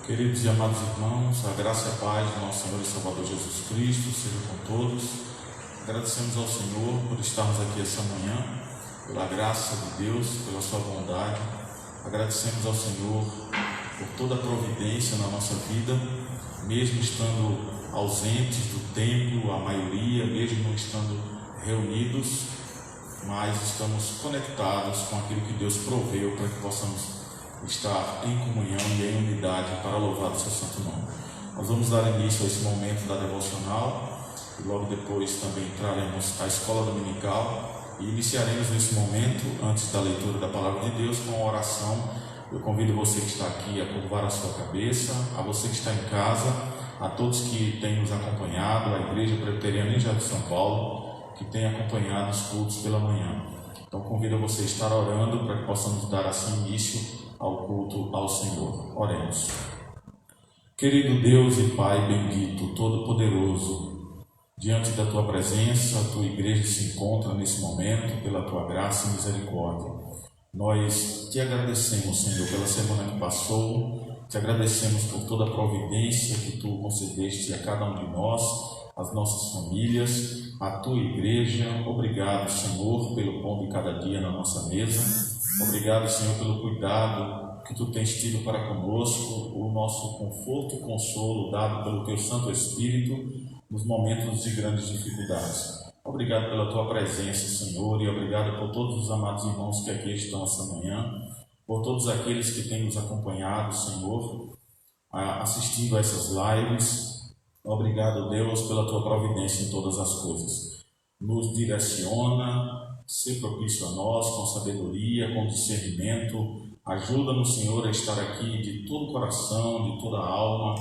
Queridos e amados irmãos, a graça e a paz do nosso Senhor e Salvador Jesus Cristo seja com todos. Agradecemos ao Senhor por estarmos aqui essa manhã, pela graça de Deus, pela sua bondade. Agradecemos ao Senhor por toda a providência na nossa vida, mesmo estando ausentes do templo, a maioria, mesmo não estando reunidos, mas estamos conectados com aquilo que Deus proveu para que possamos estar em comunhão e em unidade para louvar o seu santo nome. Nós vamos dar início a esse momento da devocional e logo depois também traremos a escola dominical e iniciaremos nesse momento, antes da leitura da palavra de Deus, com a oração. Eu convido você que está aqui a curvar a sua cabeça, a você que está em casa, a todos que têm nos acompanhado, a Igreja Presbiteriana em Jardim de São Paulo, que tem acompanhado os cultos pela manhã. Então convido você a estar orando para que possamos dar assim início ao culto ao Senhor. Oremos. Querido Deus e Pai bendito, todo-poderoso, diante da Tua presença, a Tua Igreja se encontra nesse momento pela Tua graça e misericórdia. Nós te agradecemos, Senhor, pela semana que passou, te agradecemos por toda a providência que Tu concedeste a cada um de nós, as nossas famílias, a Tua Igreja. Obrigado, Senhor, pelo pão de cada dia na nossa mesa. Obrigado, Senhor, pelo cuidado que Tu tens tido para conosco, o nosso conforto e consolo dado pelo Teu Santo Espírito nos momentos de grandes dificuldades. Obrigado pela Tua presença, Senhor, e obrigado por todos os amados irmãos que aqui estão essa manhã, por todos aqueles que têm nos acompanhado, Senhor, assistindo a essas lives. Obrigado, Deus, pela Tua providência em todas as coisas. Nos direciona, ser propício a nós com sabedoria, com discernimento. Ajuda-nos, Senhor, a estar aqui de todo o coração, de toda a alma,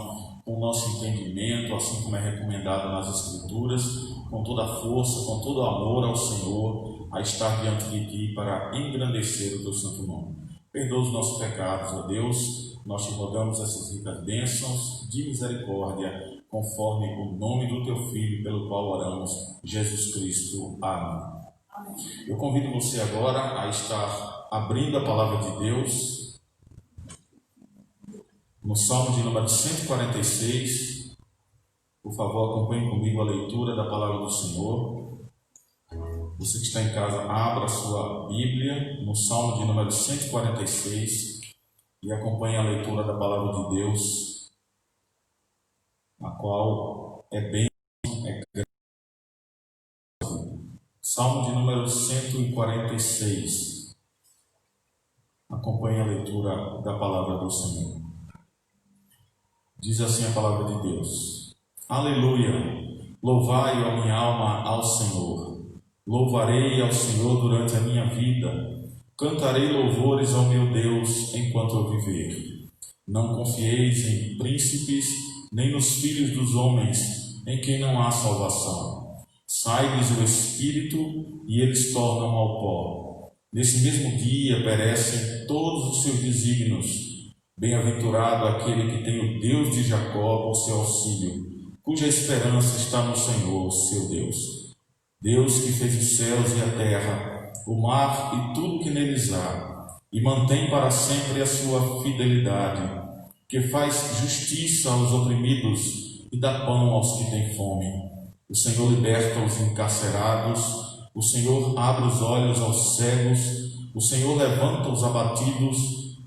com o nosso entendimento, assim como é recomendado nas Escrituras, com toda a força, com todo o amor ao Senhor, a estar diante de Ti para engrandecer o Teu santo nome. Perdoa os nossos pecados, ó Deus. Nós te rogamos essas ricas bênçãos de misericórdia, conforme o nome do Teu Filho, pelo qual oramos, Jesus Cristo. Amém. Eu convido você agora a estar abrindo a palavra de Deus no Salmo de número 146. Por favor, acompanhe comigo a leitura da palavra do Senhor. Você que está em casa, abra a sua Bíblia no Salmo de número 146 e acompanhe a leitura da palavra de Deus, a qual é bem Salmo de número 146. Acompanhe a leitura da palavra do Senhor. Diz assim a palavra de Deus: Aleluia! Louvai, ó minha alma, ao Senhor. Louvarei ao Senhor durante a minha vida. Cantarei louvores ao meu Deus enquanto eu viver. Não confieis em príncipes, nem nos filhos dos homens, em quem não há salvação. Sai-lhes o espírito e eles tornam ao pó. Nesse mesmo dia perecem todos os seus desígnios. Bem-aventurado aquele que tem o Deus de Jacó por seu auxílio, cuja esperança está no Senhor, seu Deus. Deus que fez os céus e a terra, o mar e tudo que neles há, e mantém para sempre a sua fidelidade, que faz justiça aos oprimidos e dá pão aos que têm fome. O Senhor liberta os encarcerados, o Senhor abre os olhos aos cegos, o Senhor levanta os abatidos,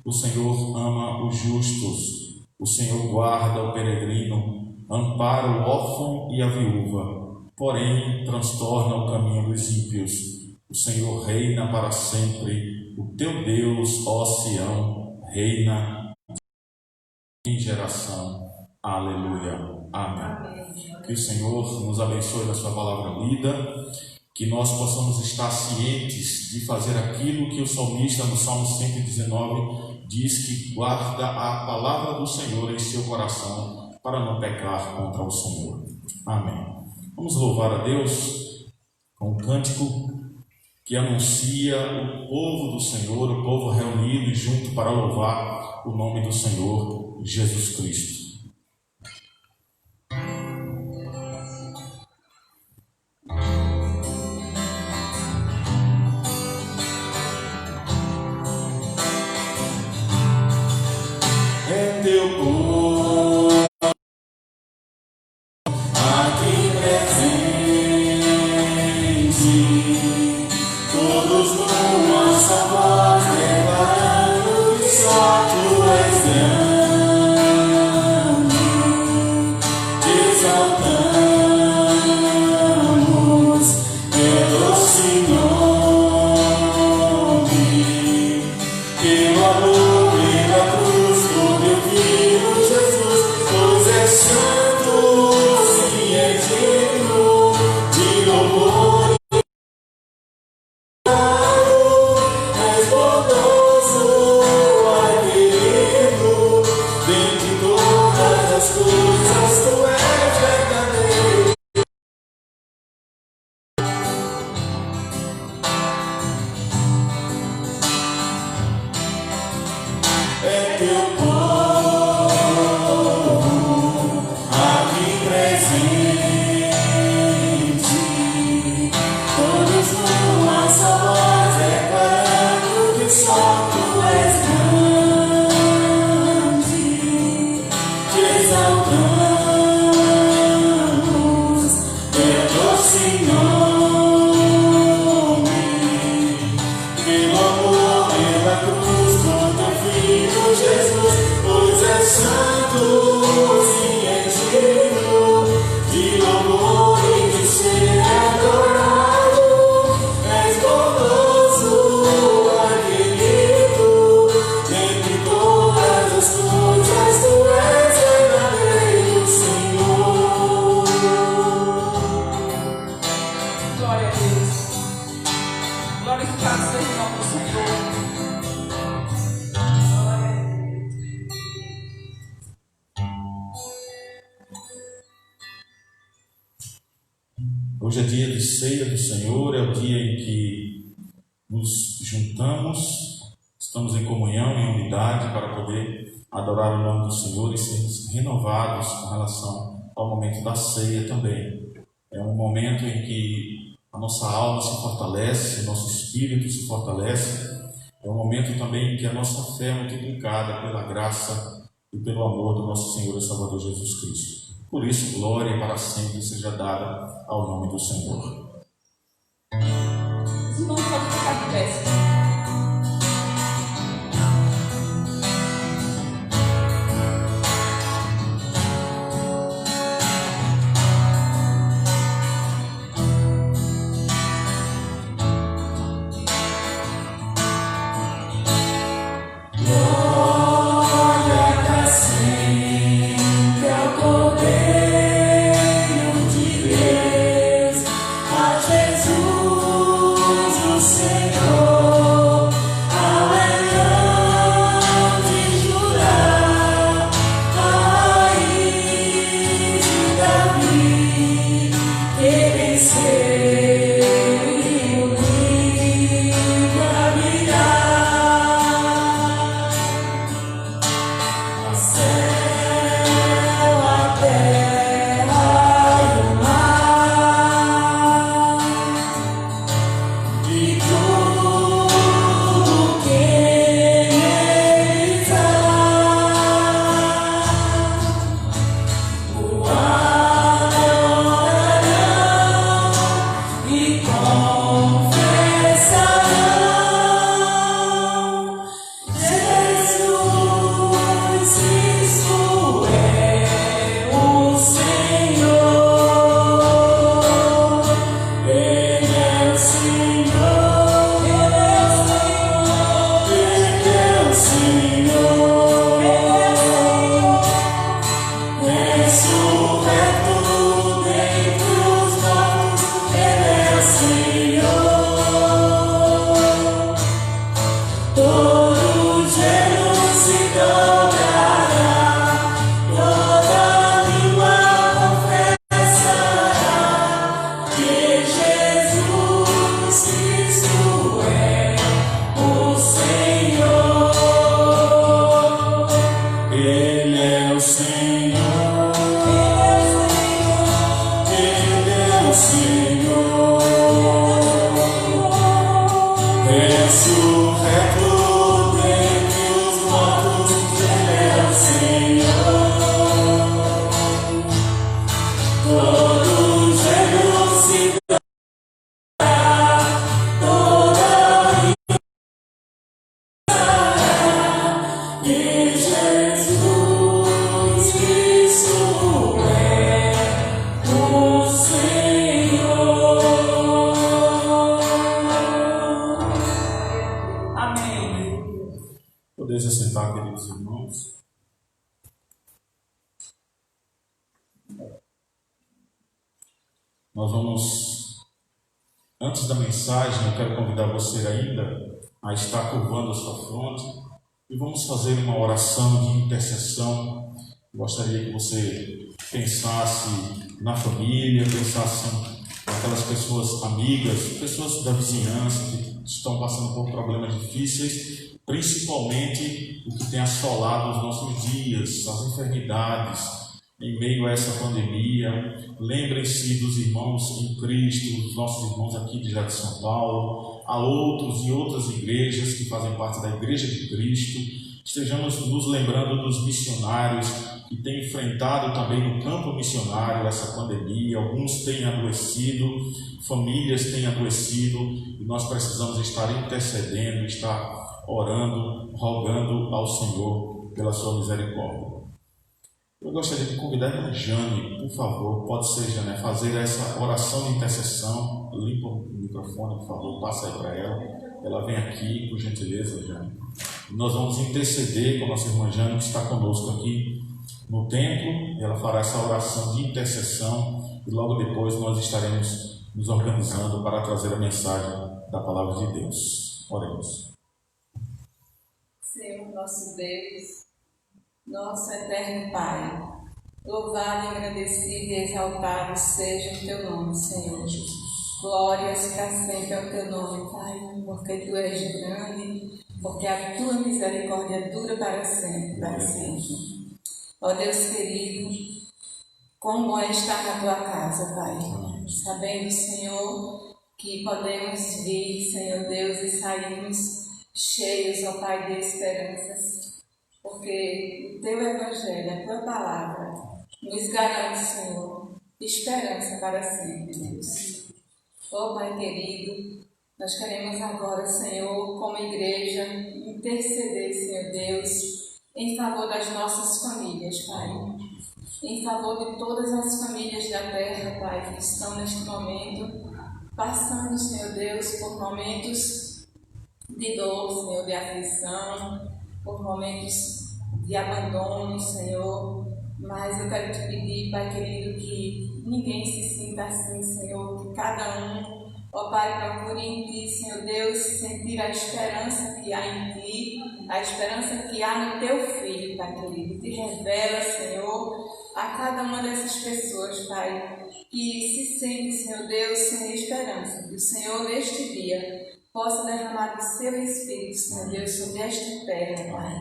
o Senhor ama os justos, o Senhor guarda o peregrino, ampara o órfão e a viúva, porém transtorna o caminho dos ímpios. O Senhor reina para sempre, o teu Deus, ó Sião, reina em geração. Aleluia. Amém. Que o Senhor nos abençoe na sua palavra lida, que nós possamos estar cientes de fazer aquilo que o salmista no Salmo 119 diz, que guarda a palavra do Senhor em seu coração para não pecar contra o Senhor. Amém. Vamos louvar a Deus com um cântico que anuncia o povo do Senhor, o povo reunido junto para louvar o nome do Senhor Jesus Cristo. Teu povo Hoje é dia de ceia do Senhor, é o dia em que nos juntamos, estamos em comunhão, em unidade, para poder adorar o nome do Senhor e sermos renovados com relação ao momento da ceia também. É um momento em que a nossa alma se fortalece, o nosso espírito se fortalece. É um momento também em que a nossa fé é multiplicada pela graça e pelo amor do nosso Senhor e Salvador Jesus Cristo. Por isso, glória para sempre seja dada ao nome do Senhor. Os irmãos podem ficar de pé. Poder se sentar, queridos irmãos. Nós vamos, antes da mensagem, eu quero convidar você ainda a estar curvando a sua fronte e vamos fazer uma oração de intercessão. Eu gostaria que você pensasse na família, pensasse naquelas pessoas amigas, pessoas da vizinhança que estão passando por problemas difíceis, principalmente o que tem assolado os nossos dias, as enfermidades, em meio a essa pandemia. Lembrem-se dos irmãos em Cristo, dos nossos irmãos aqui de Jardim São Paulo, a outros e outras igrejas que fazem parte da Igreja de Cristo. Estejamos nos lembrando dos missionários que têm enfrentado também no campo missionário essa pandemia. Alguns têm adoecido, famílias têm adoecido, e nós precisamos estar intercedendo, estar orando, rogando ao Senhor pela sua misericórdia. Eu gostaria de convidar a Jane, por favor, pode ser, Jane, fazer essa oração de intercessão. Limpa o microfone, por favor, passa aí para ela. Ela vem aqui, por gentileza, Jane. Nós vamos interceder com a nossa irmã Jane, que está conosco aqui no templo, e ela fará essa oração de intercessão, e logo depois nós estaremos nos organizando para trazer a mensagem da Palavra de Deus. Oremos. Senhor, nosso Deus, nosso eterno Pai, louvado, agradecido e exaltado seja o Teu nome, Senhor. Glórias para sempre ao Teu nome, Pai, porque Tu és grande, porque a Tua misericórdia dura para sempre, para sempre. Ó Deus querido, como bom é estar na Tua casa, Pai, sabendo, Senhor, que podemos vir, Senhor Deus, e sairmos cheios, ó Pai, de esperanças, porque o Teu Evangelho, a Tua Palavra, nos garante, Senhor, esperança para sempre, Deus. Ó Pai querido, nós queremos agora, Senhor, como igreja, interceder, Senhor Deus, em favor das nossas famílias, Pai. Em favor de todas as famílias da terra, Pai, que estão neste momento passando, Senhor Deus, por momentos de dor, Senhor, de aflição, por momentos de abandono, Senhor. Mas eu quero te pedir, Pai querido, que ninguém se sinta assim, Senhor, que cada um, ó Pai, procure em Ti, Senhor Deus, sentir a esperança que há em Ti, a esperança que há no Teu Filho, Pai querido. Te revela, Senhor, a cada uma dessas pessoas, Pai, que se sente, Senhor Deus, sem esperança. Que o Senhor, neste dia, possa derramar o Seu Espírito, Senhor Deus, sobre esta terra, Pai.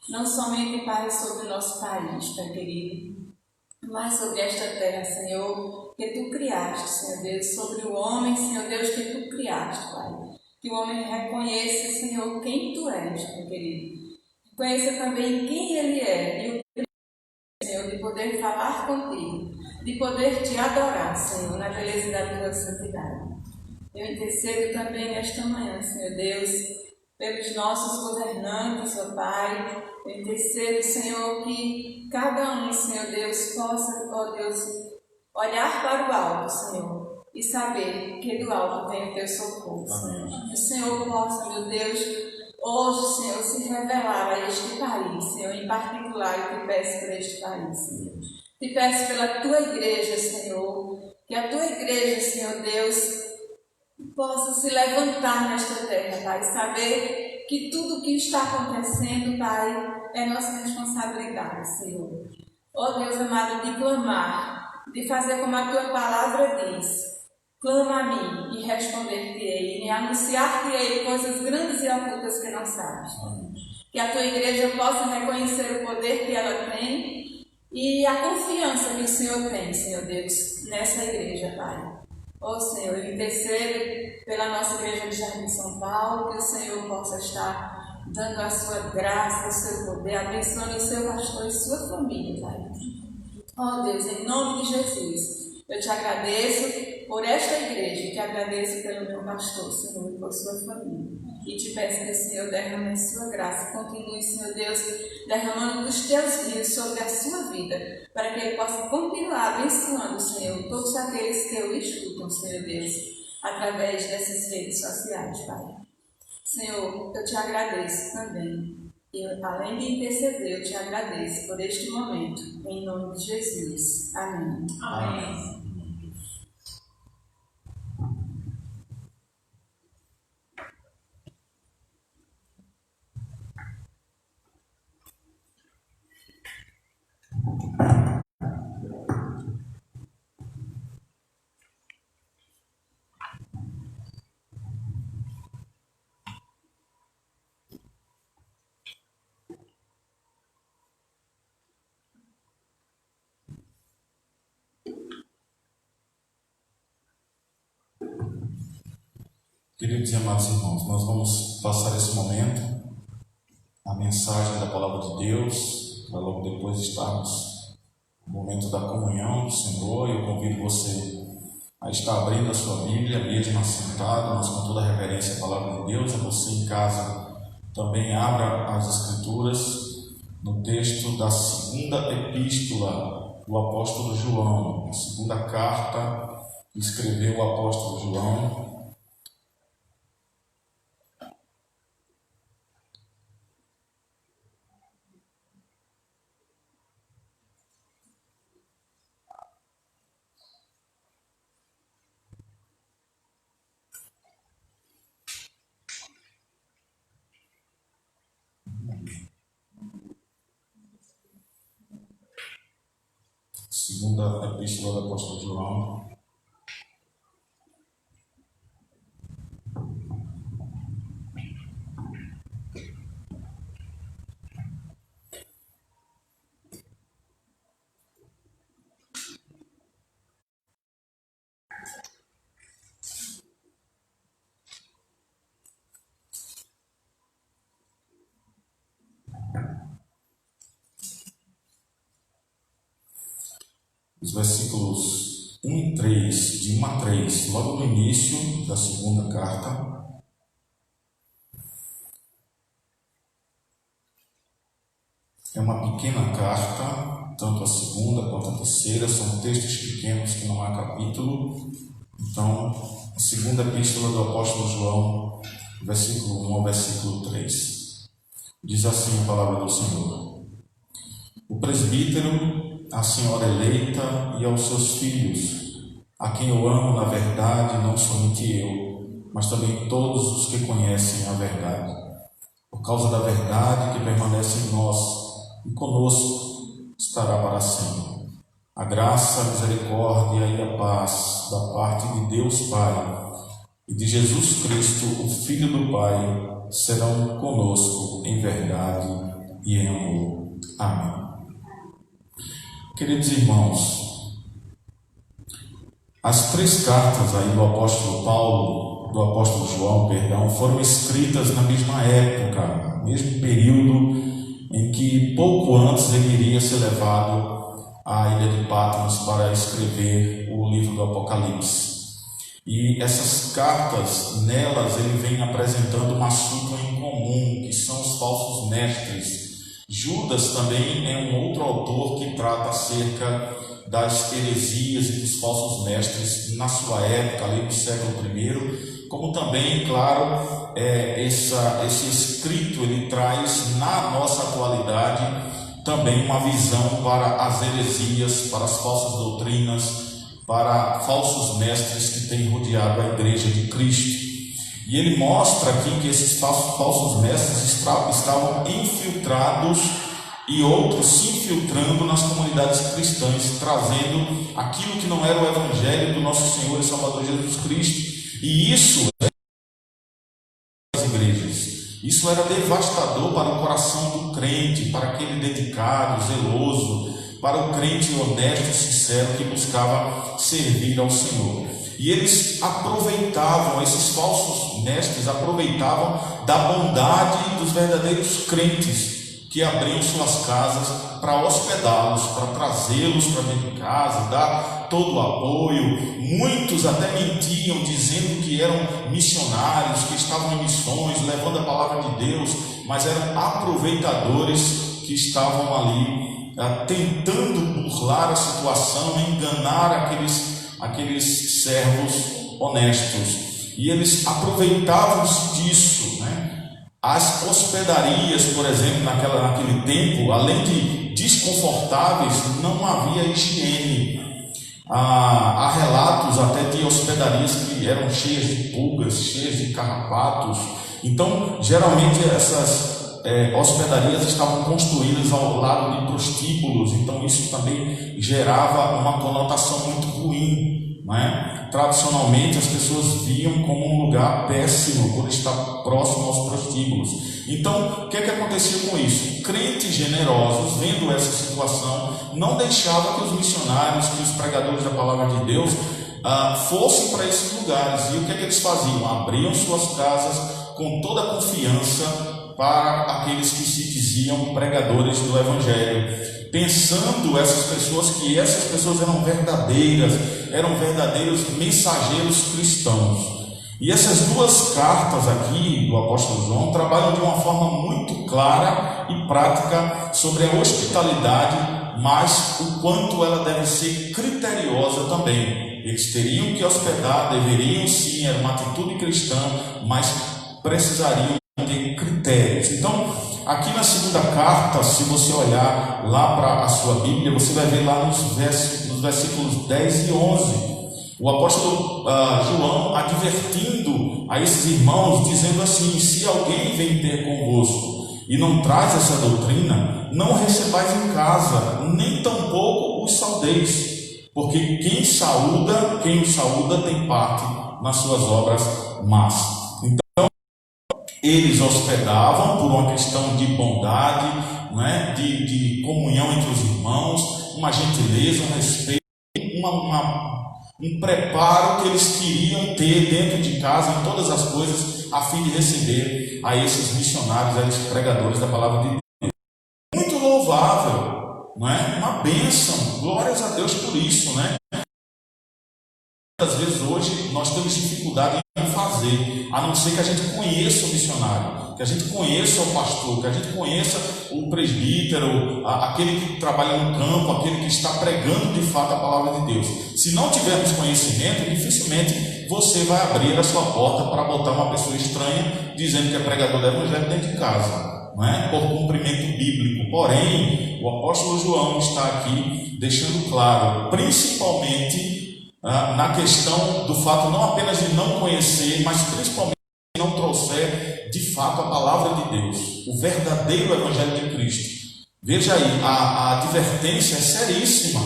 Não somente, Pai, sobre o nosso país, Pai querido, mas sobre esta terra, Senhor, que Tu criaste, Senhor Deus, sobre o homem, Senhor Deus, que Tu criaste, Pai. Que o homem reconheça, Senhor, quem Tu és, Pai querido. Reconheça também quem Ele é e o privilégio, Senhor, de poder falar contigo, de poder Te adorar, Senhor, na beleza da Tua santidade. Eu intercedo também nesta manhã, Senhor Deus, pelos nossos governantes, ó Pai. Eu intercedo, Senhor, que cada um, Senhor Deus, possa, ó Deus, olhar para o alto, Senhor, e saber que do alto vem o Teu socorro, Senhor. Que o Senhor possa, meu Deus, hoje, Senhor, se revelar a este país, Senhor, em particular, eu Te peço por este país, Senhor. Te peço pela Tua igreja, Senhor, que a Tua igreja, Senhor Deus, possa se levantar nesta terra, Pai, saber que tudo o que está acontecendo, Pai, é nossa responsabilidade, Senhor. Ó Deus amado, de clamar, de fazer como a Tua palavra diz: clama a mim e responder-te-ei, e anunciar-te-ei coisas grandes e ocultas que não sabes. Que a Tua igreja possa reconhecer o poder que ela tem e a confiança que o Senhor tem, Senhor Deus, nessa igreja, Pai. Ó Senhor, eu intercedo pela nossa igreja de Jardim São Paulo, que o Senhor possa estar dando a sua graça, o seu poder, abençoando o seu pastor e sua família, Pai. Ó Deus, em nome de Jesus, eu Te agradeço por esta igreja, Te agradeço pelo meu pastor, Senhor, e por sua família. E Te peço que o Senhor derrame a sua graça, continue, Senhor Deus, derramando dos Teus rios sobre a sua vida, para que Ele possa continuar abençoando, Senhor, todos aqueles que o escutam, Senhor Deus, através dessas redes sociais, Pai. Senhor, eu Te agradeço também E além de interceder, eu te agradeço por este momento, em nome de Jesus. Amém. Amém. Queridos e amados irmãos, nós vamos passar esse momento, a mensagem da Palavra de Deus, para logo depois estarmos no momento da comunhão do Senhor. Eu convido você a estar abrindo a sua Bíblia, mesmo assentado, mas com toda a reverência à Palavra de Deus. A você em casa também abra as Escrituras no texto da segunda epístola do apóstolo João, a segunda carta que escreveu o apóstolo João. Segunda epístola do apóstolo João. Os versículos 1 e 3, de 1 a 3, logo no início da segunda carta. É uma pequena carta, tanto a segunda quanto a terceira, são textos pequenos que não há capítulo. Então, a segunda epístola do apóstolo João, versículo 1 ao versículo 3. Diz assim a palavra do Senhor: O presbítero, a senhora eleita e aos seus filhos, a quem eu amo na verdade, não somente eu, mas também todos os que conhecem a verdade, por causa da verdade que permanece em nós e conosco estará para sempre. A graça, a misericórdia e a paz da parte de Deus Pai e de Jesus Cristo, o Filho do Pai, serão conosco em verdade e em amor. Amém. Queridos irmãos, as três cartas aí do apóstolo Paulo, do apóstolo João, foram escritas na mesma época, mesmo período em que pouco antes ele iria ser levado à ilha de Patmos para escrever o livro do Apocalipse. E essas cartas, nelas ele vem apresentando uma assunto em comum, que são os falsos mestres. Judas também é um outro autor que trata acerca das heresias e dos falsos mestres na sua época, ali no século I, como também, claro, esse escrito ele traz na nossa atualidade também uma visão para as heresias, para as falsas doutrinas, para falsos mestres que têm rodeado a igreja de Cristo. E ele mostra aqui que esses falsos mestres estavam infiltrados e outros se infiltrando nas comunidades cristãs, trazendo aquilo que não era o evangelho do nosso Senhor e Salvador Jesus Cristo. E isso as igrejas. Isso era devastador para o coração do crente, para aquele dedicado, zeloso, para o crente honesto e sincero que buscava servir ao Senhor. E eles aproveitavam, esses falsos mestres aproveitavam da bondade dos verdadeiros crentes que abriam suas casas para hospedá-los, para trazê-los para dentro de casa, dar todo o apoio. Muitos até mentiam, dizendo que eram missionários, que estavam em missões, levando a palavra de Deus, mas eram aproveitadores que estavam ali tentando burlar a situação, enganar aqueles servos honestos. E eles aproveitavam-se disso, né? As hospedarias, por exemplo, naquele tempo, além de desconfortáveis, não havia higiene. Há relatos até de hospedarias que eram cheias de pulgas, cheias de carrapatos. Então, geralmente essas hospedarias estavam construídas ao lado de prostíbulos. Então, isso também gerava uma conotação muito ruim, não é? Tradicionalmente, as pessoas viam como um lugar péssimo por estar próximo aos prostíbulos. Então, o que acontecia com isso? Crentes generosos, vendo essa situação, não deixavam que os missionários, que os pregadores da palavra de Deus fossem para esses lugares. E o que eles faziam? Abriam suas casas com toda a confiança para aqueles que se diziam pregadores do Evangelho, pensando que essas pessoas eram verdadeiros mensageiros cristãos. E essas duas cartas aqui do apóstolo João trabalham de uma forma muito clara e prática sobre a hospitalidade, mas o quanto ela deve ser criteriosa também. Eles teriam que hospedar, deveriam sim, era uma atitude cristã, mas precisariam ter critérios. Então, aqui na segunda carta, se você olhar lá para a sua Bíblia, você vai ver lá nos versículos 10 e 11, o apóstolo João advertindo a esses irmãos, dizendo assim: se alguém vem ter convosco e não traz essa doutrina, não recebais em casa, nem tampouco os saudeis, porque quem o saúda tem parte nas suas obras más. Eles hospedavam por uma questão de bondade, não é? de comunhão entre os irmãos, uma gentileza, um respeito, um preparo que eles queriam ter dentro de casa, em todas as coisas, a fim de receber a esses missionários, a esses pregadores da palavra de Deus. Muito louvável, não é? Uma bênção, glórias a Deus por isso, né? Às vezes hoje nós temos dificuldade em fazer, a não ser que a gente conheça o missionário, que a gente conheça o pastor, que a gente conheça o presbítero, aquele que trabalha no campo, aquele que está pregando de fato a palavra de Deus. Se não tivermos conhecimento, dificilmente você vai abrir a sua porta para botar uma pessoa estranha dizendo que é pregador do evangelho dentro de casa, não é? Por cumprimento bíblico. Porém, o apóstolo João está aqui deixando claro, principalmente na questão do fato não apenas de não conhecer, mas principalmente de não trouxer de fato a palavra de Deus, o verdadeiro evangelho de Cristo. Veja aí, a advertência é seríssima,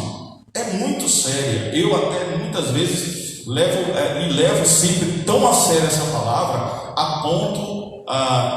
é muito séria. Eu até muitas vezes levo sempre tão a sério essa palavra, a ponto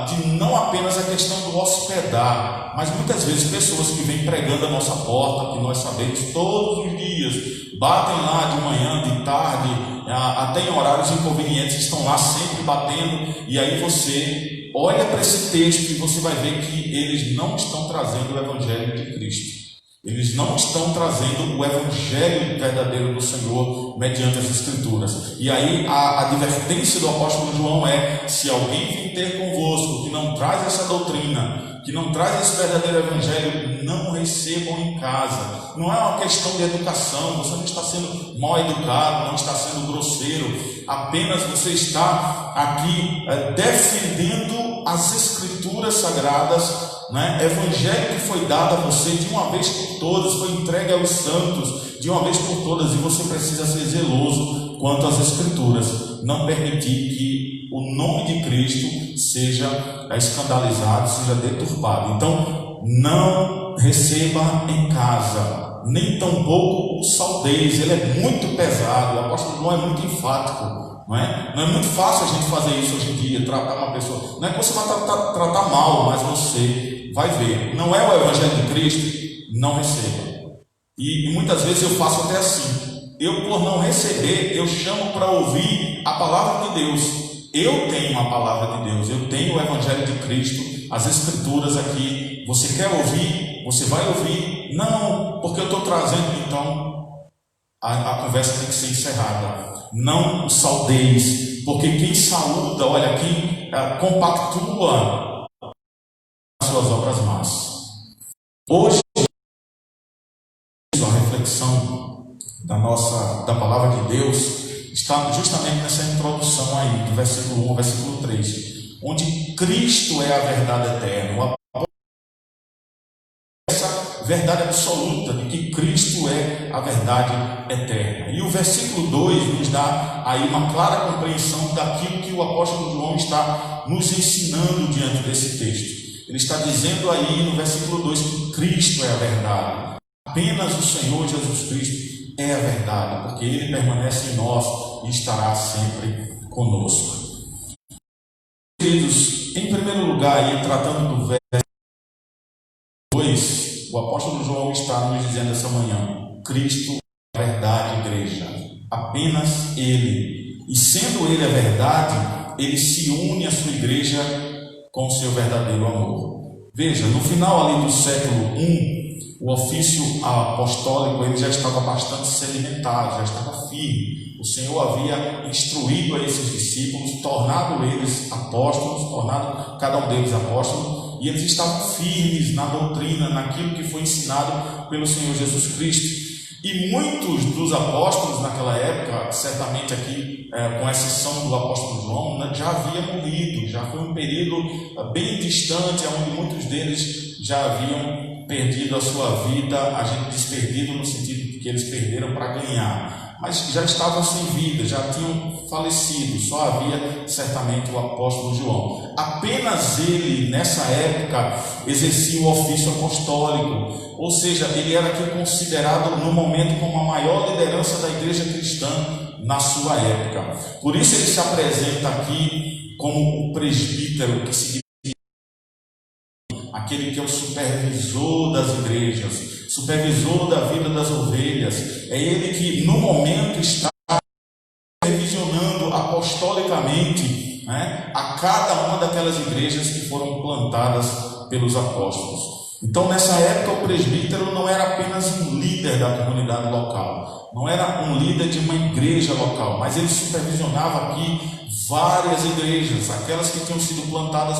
de não apenas a questão do hospedar, mas muitas vezes pessoas que vêm pregando a nossa porta, que nós sabemos todos os dias, batem lá de manhã, de tarde, até em horários inconvenientes, estão lá sempre batendo, e aí você olha para esse texto e você vai ver que eles não estão trazendo o evangelho de Cristo. Eles não estão trazendo o evangelho verdadeiro do Senhor mediante as Escrituras. E aí a advertência do apóstolo João é: se alguém vem ter convosco que não traz essa doutrina, que não traz esse verdadeiro evangelho, não recebam em casa. Não é uma questão de educação, você não está sendo mal educado, não está sendo grosseiro, apenas você está aqui defendendo as Escrituras sagradas, né? Evangelho que foi dado a você de uma vez por todas, foi entregue aos santos de uma vez por todas, e você precisa ser zeloso quanto às Escrituras, não permitir que o nome de Cristo seja escandalizado, seja deturpado. Então, não receba em casa, nem tampouco o saudeis. Ele é muito pesado, o apóstolo João é muito enfático. Não é muito fácil a gente fazer isso hoje em dia, tratar uma pessoa. Não é que você vai tratar mal, mas você vai ver. Não é o evangelho de Cristo, não receba. E muitas vezes eu faço até assim. Eu, por não receber, eu chamo para ouvir a palavra de Deus. Eu tenho a palavra de Deus, eu tenho o evangelho de Cristo, as Escrituras aqui. Você quer ouvir? Você vai ouvir? Não, porque eu estou trazendo. Então a conversa tem que ser encerrada. Não saudeis, porque quem saúda, olha, quem compactua as suas obras más. Hoje, a reflexão da palavra de Deus está justamente nessa introdução aí, do versículo 1 ao versículo 3, onde Cristo é a verdade eterna, essa verdade absoluta de que Cristo é a verdade eterna. E o versículo 2 nos dá aí uma clara compreensão daquilo que o apóstolo João está nos ensinando diante desse texto. Ele está dizendo aí no versículo 2 que Cristo é a verdade. Apenas o Senhor Jesus Cristo é a verdade, porque Ele permanece em nós e estará sempre conosco. Queridos, em primeiro lugar, aí, tratando do verso 2, o apóstolo João está nos dizendo essa manhã: Cristo é a verdade, igreja. Apenas Ele. E sendo Ele a verdade, Ele se une à sua igreja com o seu verdadeiro amor. Veja, no final ali do século I, o ofício apostólico ele já estava bastante sedimentado, já estava firme. O Senhor havia instruído a esses discípulos, tornado eles apóstolos, tornado cada um deles apóstolos, e eles estavam firmes na doutrina, naquilo que foi ensinado pelo Senhor Jesus Cristo. E muitos dos apóstolos naquela época, certamente aqui, com exceção do apóstolo João, já havia morrido. Já foi um período bem distante, onde muitos deles já haviam perdido a sua vida. A gente diz perdido no sentido de que eles perderam para ganhar, mas já estavam sem vida, já tinham falecido. Só havia certamente o apóstolo João. Apenas ele, nessa época, exercia o ofício apostólico, ou seja, ele era aqui considerado no momento como a maior liderança da igreja cristã na sua época. Por isso ele se apresenta aqui como o presbítero, que significa aquele que é o supervisor das igrejas, supervisor da vida das ovelhas. É ele que no momento está revisionando apostolicamente, a cada uma daquelas igrejas que foram plantadas pelos apóstolos. Então, nessa época, o presbítero não era apenas um líder da comunidade local, não era um líder de uma igreja local, mas ele supervisionava aqui várias igrejas, aquelas que tinham sido plantadas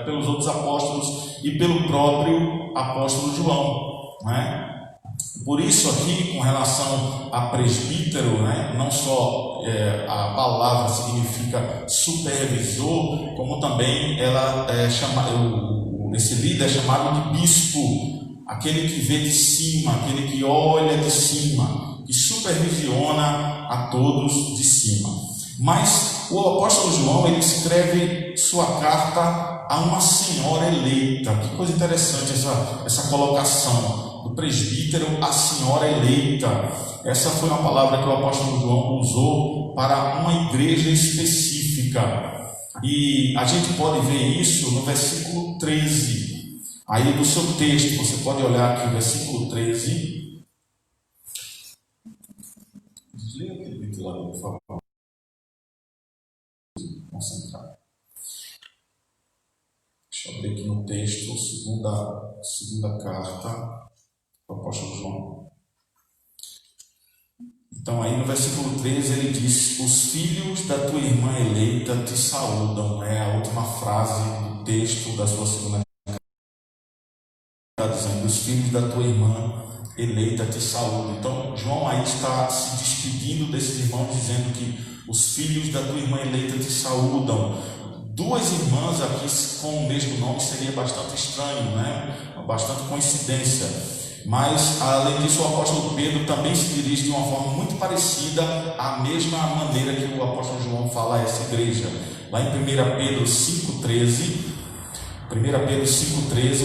pelos outros apóstolos e pelo próprio apóstolo João. Por isso aqui, com relação a presbítero, não só a palavra significa supervisor, como também ela esse líder é chamado de bispo, aquele que vê de cima, aquele que olha de cima, que supervisiona a todos de cima. Mas o apóstolo João, ele escreve sua carta a uma senhora eleita. Que coisa interessante essa colocação do presbítero à senhora eleita. Essa foi uma palavra que o apóstolo João usou para uma igreja específica. E a gente pode ver isso no versículo 13. Aí do seu texto, você pode olhar aqui o versículo 13. Desliga aquele ventilador, por favor. Concentrar. Deixa eu abrir aqui no texto, segunda carta do apóstolo João. Então aí no versículo 13 ele diz: os filhos da tua irmã eleita te saúdam. É a última frase do texto da sua segunda carta. Está dizendo: os filhos da tua irmã eleita te saúdam. Então João aí está se despedindo desses irmãos, dizendo que os filhos da tua irmã eleita te saúdam. Duas irmãs aqui com o mesmo nome seria bastante estranho, bastante coincidência. Mas, além disso, o apóstolo Pedro também se dirige de uma forma muito parecida à mesma maneira que o apóstolo João fala a essa igreja. Lá em 1 Pedro 5,13,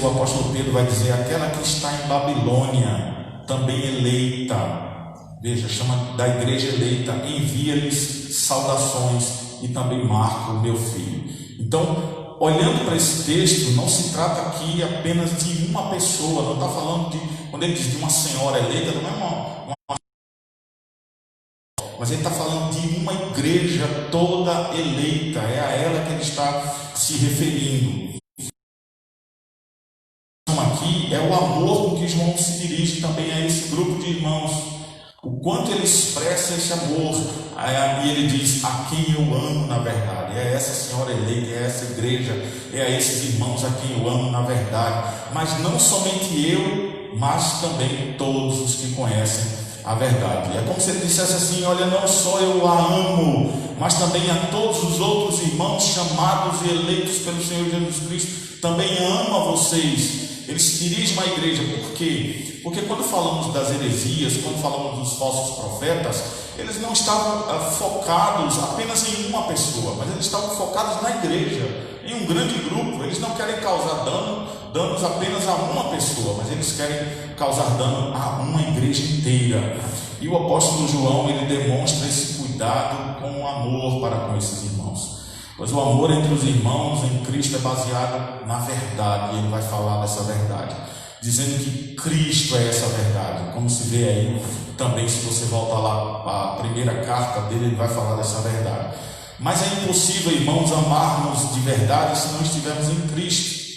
o apóstolo Pedro vai dizer: aquela que está em Babilônia, também eleita, veja, chama da igreja eleita, envia-lhes saudações, e também Marco, meu filho. Então, olhando para esse texto, não se trata aqui apenas de uma pessoa, não está falando de, quando ele diz de uma senhora eleita, não é mas ele está falando de uma igreja toda eleita, é a ela que ele está se referindo. Aqui é o amor com que João se dirige também a esse grupo de irmãos. O quanto ele expressa esse amor, e ele diz: a quem eu amo na verdade. É essa senhora eleita, é essa igreja, é a esses irmãos a quem eu amo na verdade. Mas não somente eu, mas também todos os que conhecem a verdade. É como se ele dissesse assim: olha, não só eu a amo, mas também a todos os outros irmãos chamados e eleitos pelo Senhor Jesus Cristo, também amo a vocês. Ele se dirige à igreja. Por quê? Porque quando falamos das heresias, quando falamos dos falsos profetas, eles não estavam focados apenas em uma pessoa, mas eles estavam focados na igreja, em um grande grupo. Eles não querem causar danos apenas a uma pessoa, mas eles querem causar dano a uma igreja inteira. E o apóstolo João, ele demonstra esse cuidado com amor para com esses irmãos, pois o amor entre os irmãos em Cristo é baseado na verdade, e ele vai falar dessa verdade, dizendo que Cristo é essa verdade, como se vê aí também. Se você voltar lá a primeira carta dele, ele vai falar dessa verdade. Mas é impossível, irmãos, amarmos de verdade se não estivermos em Cristo.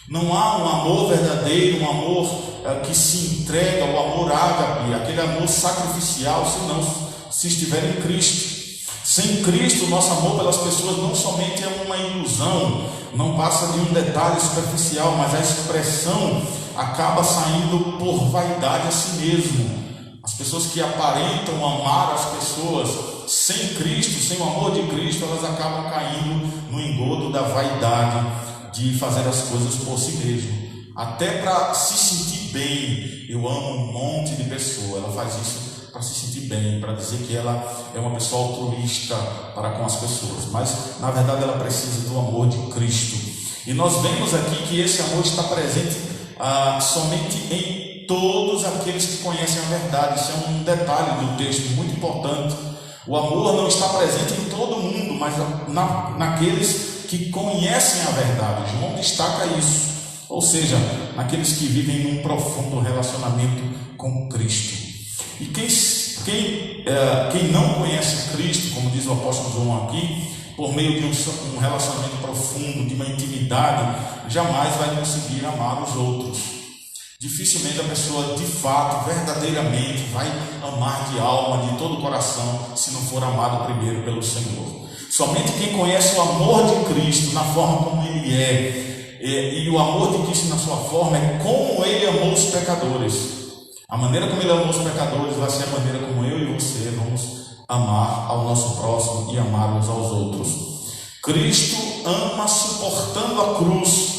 Não há um amor verdadeiro, um amor que se entrega, o amor ágape, aquele amor sacrificial, se estiver em Cristo. Sem Cristo, nosso amor pelas pessoas não somente é uma ilusão, não passa de um detalhe superficial, mas a expressão acaba saindo por vaidade a si mesmo. As pessoas que aparentam amar as pessoas sem Cristo, sem o amor de Cristo, elas acabam caindo no engodo da vaidade de fazer as coisas por si mesmo, até para se sentir bem. Eu amo um monte de pessoa, ela faz isso para se sentir bem, para dizer que ela é uma pessoa altruísta para com as pessoas, mas na verdade ela precisa do amor de Cristo. E nós vemos aqui que esse amor está presente somente em todos aqueles que conhecem a verdade. Isso é um detalhe do texto muito importante. O amor não está presente em todo mundo, mas naqueles que conhecem a verdade. João destaca isso, ou seja, naqueles que vivem num profundo relacionamento com Cristo. E quem não conhece Cristo, como diz o apóstolo João aqui, por meio de um relacionamento profundo, de uma intimidade, jamais vai conseguir amar os outros. Dificilmente a pessoa de fato, verdadeiramente, vai amar de alma, de todo o coração, se não for amado primeiro pelo Senhor. Somente quem conhece o amor de Cristo na forma como Ele é, e o amor de Cristo na sua forma é como Ele amou os pecadores. A maneira como Ele amou os pecadores vai ser a maneira como eu e você vamos amar ao nosso próximo e amar uns aos outros. Cristo ama suportando a cruz.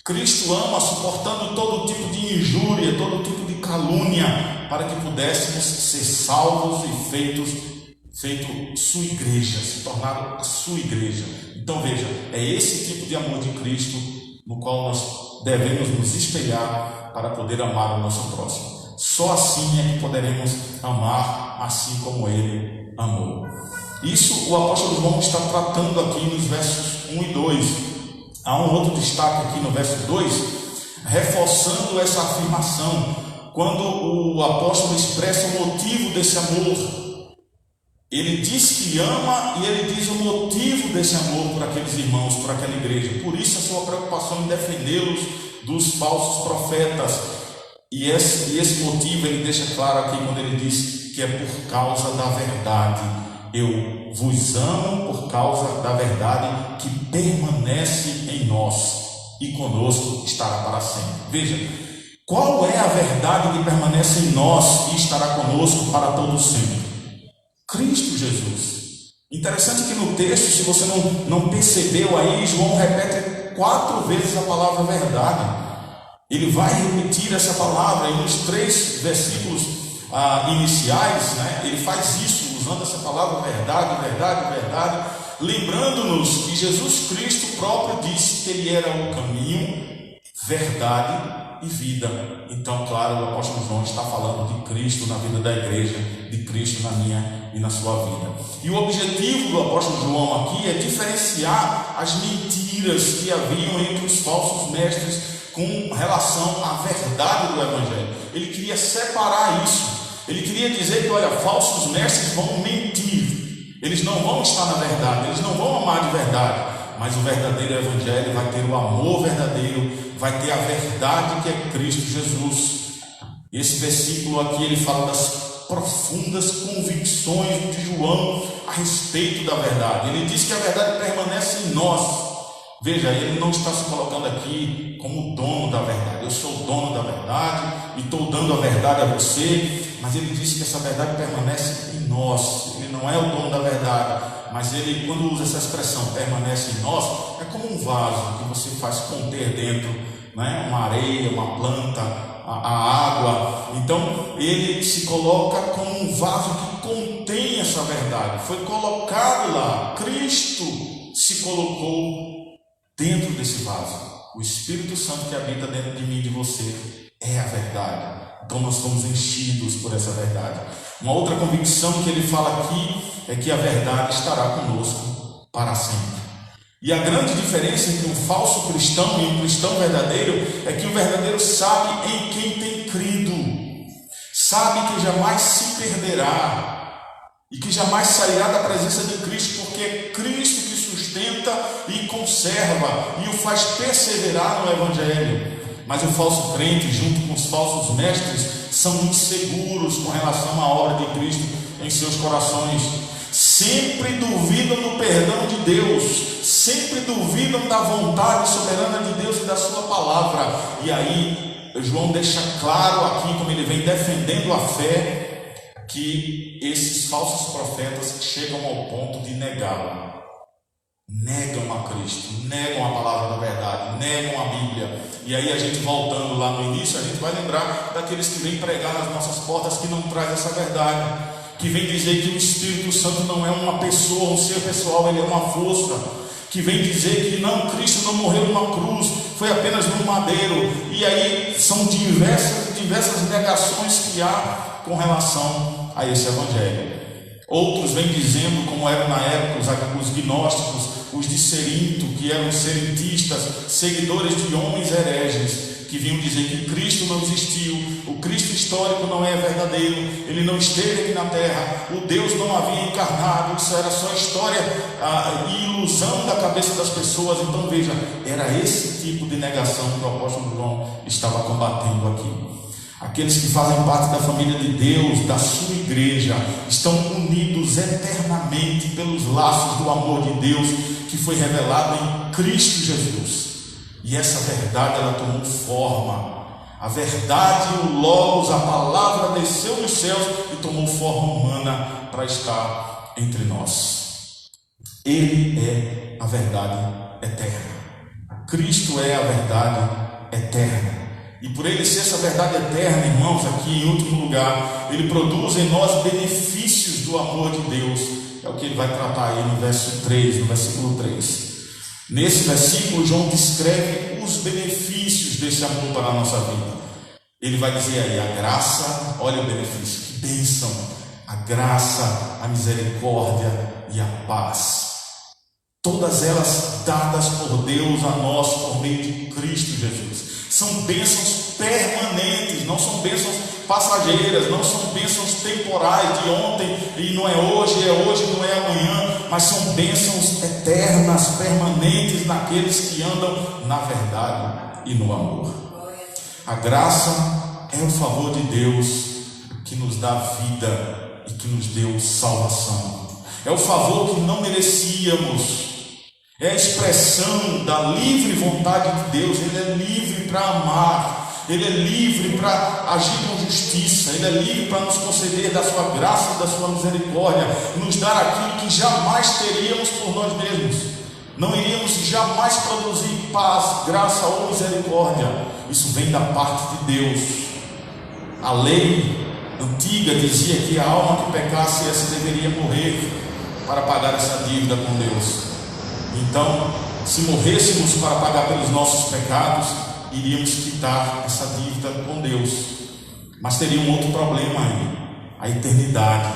Cristo ama suportando todo tipo de injúria, todo tipo de calúnia, para que pudéssemos ser salvos e feito sua igreja, se tornar a sua igreja. Então veja, é esse tipo de amor de Cristo no qual nós devemos nos espelhar para poder amar o nosso próximo. Só assim é que poderemos amar assim como Ele amou. Isso o apóstolo João está tratando aqui nos versos 1 e 2. Há um outro destaque aqui no verso 2, reforçando essa afirmação, quando o apóstolo expressa o motivo desse amor. Ele diz que ama e ele diz o motivo desse amor por aqueles irmãos, por aquela igreja. Por isso a sua preocupação em defendê-los dos falsos profetas. E esse motivo ele deixa claro aqui quando ele diz que é por causa da verdade. Eu vos amo por causa da verdade que permanece em nós e conosco estará para sempre. Veja, qual é a verdade que permanece em nós e estará conosco para todo sempre? Cristo Jesus. Interessante que no texto, se você não percebeu aí, João repete 4 vezes a palavra verdade. Ele vai repetir essa palavra e nos 3 versículos iniciais, né, ele faz isso, usando essa palavra verdade, verdade, verdade, lembrando-nos que Jesus Cristo próprio disse que Ele era o caminho, verdade e vida. Então, claro, o apóstolo João está falando de Cristo na vida da igreja, de Cristo na minha e na sua vida. E o objetivo do apóstolo João aqui é diferenciar as mentiras que haviam entre os falsos mestres com relação à verdade do Evangelho. Ele queria separar isso. Ele queria dizer que, olha, falsos mestres vão mentir. Eles não vão estar na verdade, eles não vão amar de verdade. Mas o verdadeiro Evangelho vai ter o amor verdadeiro, vai ter a verdade que é Cristo Jesus. Esse versículo aqui, ele fala das profundas convicções de João a respeito da verdade. Ele diz que a verdade permanece em nós. Veja, ele não está se colocando aqui como dono da verdade. Eu sou o dono da verdade e estou dando a verdade a você, mas ele disse que essa verdade permanece em nós. Ele não é o dono da verdade, mas ele, quando usa essa expressão, permanece em nós, é como um vaso que você faz conter dentro, né? Uma areia, uma planta, a água. Então ele se coloca como um vaso que contém essa verdade. Foi colocado lá. Cristo se colocou dentro desse vaso. O Espírito Santo que habita dentro de mim e de você é a verdade. Então nós somos enchidos por essa verdade. Uma outra convicção que ele fala aqui é que a verdade estará conosco para sempre. E a grande diferença entre um falso cristão e um cristão verdadeiro é que o verdadeiro sabe em quem tem crido, sabe que jamais se perderá e que jamais sairá da presença de Cristo, porque é Cristo que sustenta e conserva e o faz perseverar no Evangelho. Mas o falso crente, junto com os falsos mestres, são inseguros com relação à obra de Cristo em seus corações. Sempre duvidam do perdão de Deus, sempre duvidam da vontade soberana de Deus e da sua palavra. E aí João deixa claro aqui, como ele vem defendendo a fé, que esses falsos profetas chegam ao ponto de negá-lo. Negam a Cristo, negam a palavra da verdade, negam a Bíblia. E aí a gente voltando lá no início, a gente vai lembrar daqueles que vêm pregar nas nossas portas que não traz essa verdade, que vem dizer que o Espírito Santo não é uma pessoa, um ser pessoal, ele é uma força, que vem dizer que não, Cristo não morreu numa cruz, foi apenas num madeiro. E aí são diversas negações que há com relação a esse Evangelho. Outros vêm dizendo, como eram na época os gnósticos, os de Cerinto, que eram serentistas, seguidores de homens hereges, que vinham dizer que Cristo não existiu, o Cristo histórico não é verdadeiro, ele não esteve aqui na terra, o Deus não havia encarnado, isso era só história e ilusão da cabeça das pessoas. Então veja, era esse tipo de negação que o apóstolo João estava combatendo aqui. Aqueles que fazem parte da família de Deus, da sua igreja, estão unidos eternamente pelos laços do amor de Deus que foi revelado em Cristo Jesus. E essa verdade, ela tomou forma. A verdade, o Logos, a palavra desceu dos céus e tomou forma humana para estar entre nós. Ele é a verdade eterna. Cristo é a verdade eterna. E por ele ser essa verdade eterna, irmãos, aqui em último lugar, ele produz em nós benefícios do amor de Deus. É o que ele vai tratar aí no verso 3, no versículo 3. Nesse versículo, João descreve os benefícios desse amor para a nossa vida. Ele vai dizer aí a graça, olha o benefício, que bênção, a graça, a misericórdia e a paz. Todas elas dadas por Deus a nós por meio de Cristo Jesus. São bênçãos permanentes, não são bênçãos passageiras, não são bênçãos temporais de ontem e não é hoje, não é amanhã, mas são bênçãos eternas, permanentes naqueles que andam na verdade e no amor. A graça é o favor de Deus que nos dá vida e que nos deu salvação. É o favor que não merecíamos. É a expressão da livre vontade de Deus. Ele é livre para amar, ele é livre para agir com justiça, ele é livre para nos conceder da sua graça e da sua misericórdia, nos dar aquilo que jamais teríamos por nós mesmos. Não iríamos jamais produzir paz, graça ou misericórdia. Isso vem da parte de Deus. A lei antiga dizia que a alma que pecasse, essa deveria morrer para pagar essa dívida com Deus. Então, se morrêssemos para pagar pelos nossos pecados, iríamos quitar essa dívida com Deus. Mas teria um outro problema aí, a eternidade.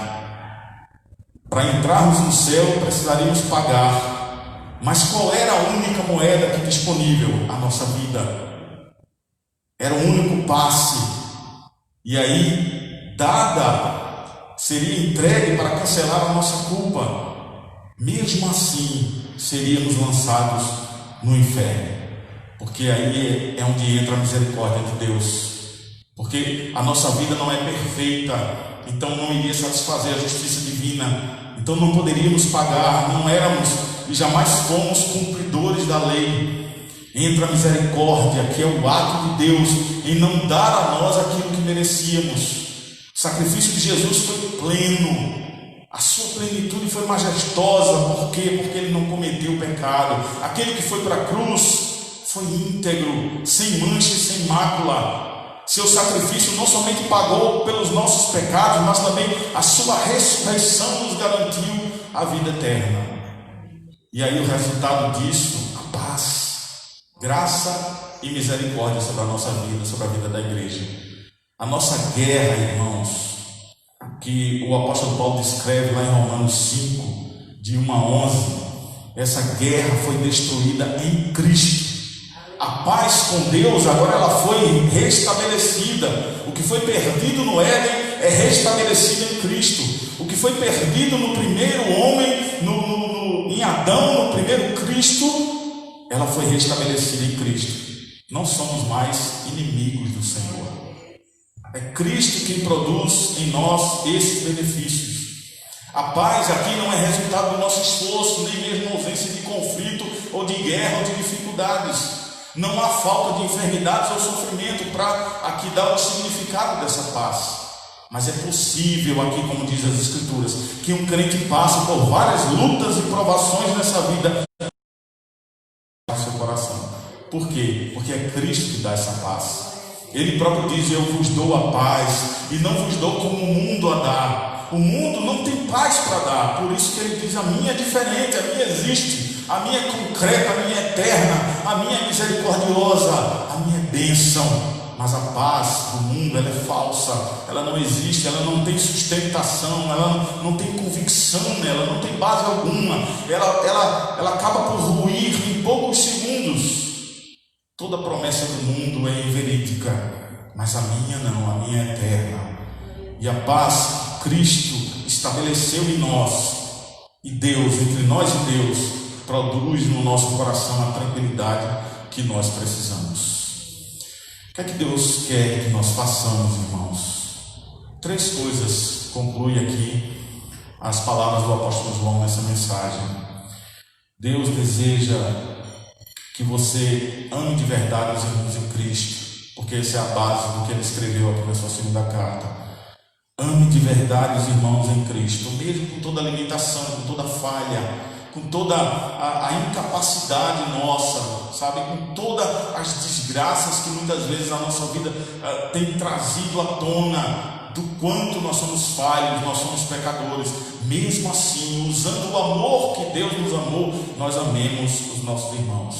Para entrarmos no céu, precisaríamos pagar. Mas qual era a única moeda que disponível? A nossa vida. Era o único passe. E aí, seria entregue para cancelar a nossa culpa. Mesmo assim, seríamos lançados no inferno, porque aí é onde entra a misericórdia de Deus, porque a nossa vida não é perfeita, então não iria satisfazer a justiça divina, então não poderíamos pagar, não éramos e jamais fomos cumpridores da lei. Entra a misericórdia, que é o ato de Deus em não dar a nós aquilo que merecíamos. O sacrifício de Jesus foi pleno, a sua plenitude foi majestosa. Por quê? Porque ele não cometeu pecado. Aquele que foi para a cruz foi íntegro, sem mancha e sem mácula. Seu sacrifício não somente pagou pelos nossos pecados, mas também a sua ressurreição nos garantiu a vida eterna. E aí o resultado disso, a paz, graça e misericórdia sobre a nossa vida, sobre a vida da igreja. A nossa guerra, irmãos, que o apóstolo Paulo descreve lá em Romanos 5, de 1 a 11, essa guerra foi destruída em Cristo. A paz com Deus agora ela foi restabelecida. O que foi perdido no Éden é restabelecido em Cristo. O que foi perdido no primeiro homem, em Adão, no primeiro Cristo, ela foi restabelecida em Cristo. Não somos mais inimigos do Senhor. É Cristo quem produz em nós esses benefícios. A paz aqui não é resultado do nosso esforço, nem mesmo ausência de conflito, ou de guerra, ou de dificuldades. Não há falta de enfermidades ou sofrimento para aqui dar o significado dessa paz. Mas é possível aqui, como diz as Escrituras, que um crente passe por várias lutas e provações nessa vida no seu coração. Por quê? Porque é Cristo que dá essa paz. Ele próprio diz: eu vos dou a paz, e não vos dou como o mundo a dá. O mundo não tem paz para dar. Por isso que ele diz: a minha é diferente, a minha existe, a minha é concreta, a minha é eterna, a minha é misericordiosa, a minha é bênção. Mas a paz do mundo, ela é falsa, ela não existe, ela não tem sustentação, ela não tem convicção nela, não tem base alguma, ela acaba por ruir em poucos segundos. Toda promessa do mundo é inverídica, mas a minha não, a minha é eterna. E a paz que Cristo estabeleceu em nós, e Deus, entre nós e Deus, produz no nosso coração a tranquilidade que nós precisamos. O que é que Deus quer que nós façamos, irmãos? 3 coisas conclui aqui as palavras do apóstolo João nessa mensagem. Deus deseja que você ame de verdade os irmãos em Cristo, porque essa é a base do que ele escreveu aqui na sua segunda carta. Ame de verdade os irmãos em Cristo, mesmo com toda a limitação, com toda a falha, com toda a incapacidade nossa, sabe? Com todas as desgraças que muitas vezes a nossa vida tem trazido à tona, do quanto nós somos falhos, nós somos pecadores. Mesmo assim, usando o amor que Deus nos amou, nós amemos os nossos irmãos.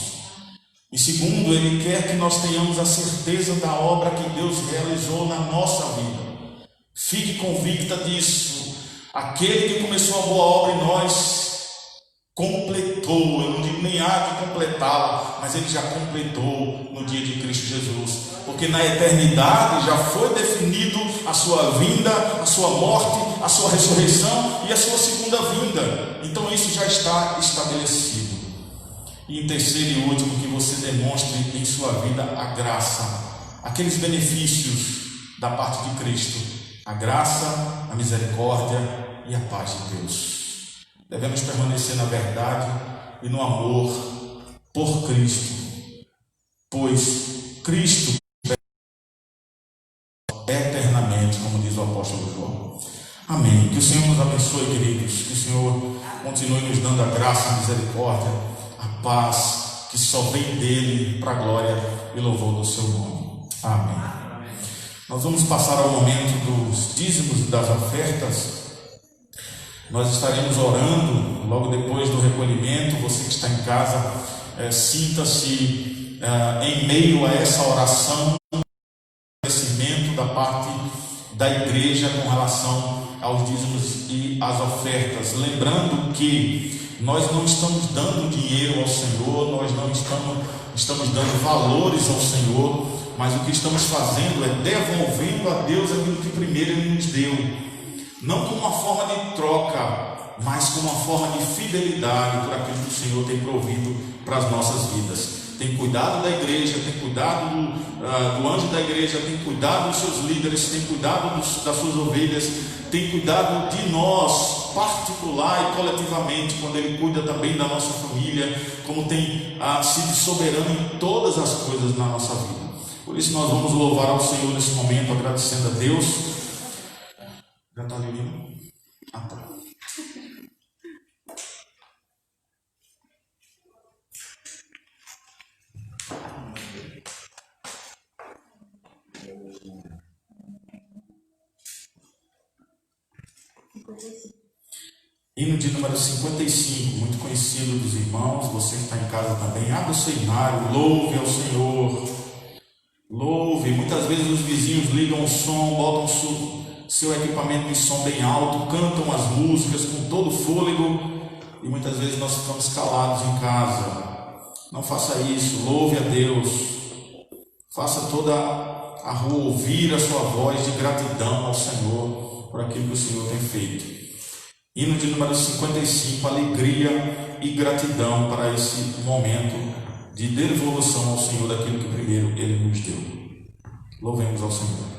E segundo, Ele quer que nós tenhamos a certeza da obra que Deus realizou na nossa vida. Fique convicta disso. Aquele que começou a boa obra em nós completou, eu não digo nem há de completá-la, mas Ele já completou no dia de Cristo Jesus, porque na eternidade já foi definido a sua vinda, a sua morte, a sua ressurreição e a sua segunda vinda. Então isso já está estabelecido. E em terceiro e último, que você demonstre em sua vida a graça, aqueles benefícios da parte de Cristo, a graça, a misericórdia e a paz de Deus. Devemos permanecer na verdade e no amor por Cristo, pois Cristo eternamente, como diz o apóstolo João. Amém. Que o Senhor nos abençoe, queridos. Que o Senhor continue nos dando a graça, a misericórdia, a paz que só vem dele, para a glória e louvor do seu nome. Amém. Nós vamos passar ao momento dos dízimos e das ofertas. Nós estaremos orando logo depois do recolhimento. Você que está em casa, sinta-se em meio a essa oração, agradecimento da parte da igreja com relação aos dízimos e às ofertas. Lembrando que nós não estamos dando dinheiro ao Senhor, nós não estamos dando valores ao Senhor, mas o que estamos fazendo é devolvendo a Deus aquilo que primeiro Ele nos deu. Não como uma forma de troca, mas como uma forma de fidelidade por aquilo que o Senhor tem provido para as nossas vidas. Tem cuidado da igreja, tem cuidado do anjo da igreja, tem cuidado dos seus líderes, tem cuidado das suas ovelhas, tem cuidado de nós particular e coletivamente, quando Ele cuida também da nossa família, como tem sido soberano em todas as coisas na nossa vida. Por isso nós vamos louvar ao Senhor nesse momento, agradecendo a Deus. Já está ali, né? Tá. Hino de número 55, muito conhecido dos irmãos. Você que está em casa também, abra o seu inário, louve ao Senhor, louve. Muitas vezes os vizinhos ligam o som, botam seu equipamento em som bem alto, cantam as músicas com todo fôlego, e muitas vezes nós ficamos calados em casa. Não faça isso, louve a Deus, faça toda a rua ouvir a sua voz de gratidão ao Senhor por aquilo que o Senhor tem feito. Hino de número 55, alegria e gratidão para esse momento de devolução ao Senhor daquilo que primeiro Ele nos deu. Louvemos ao Senhor.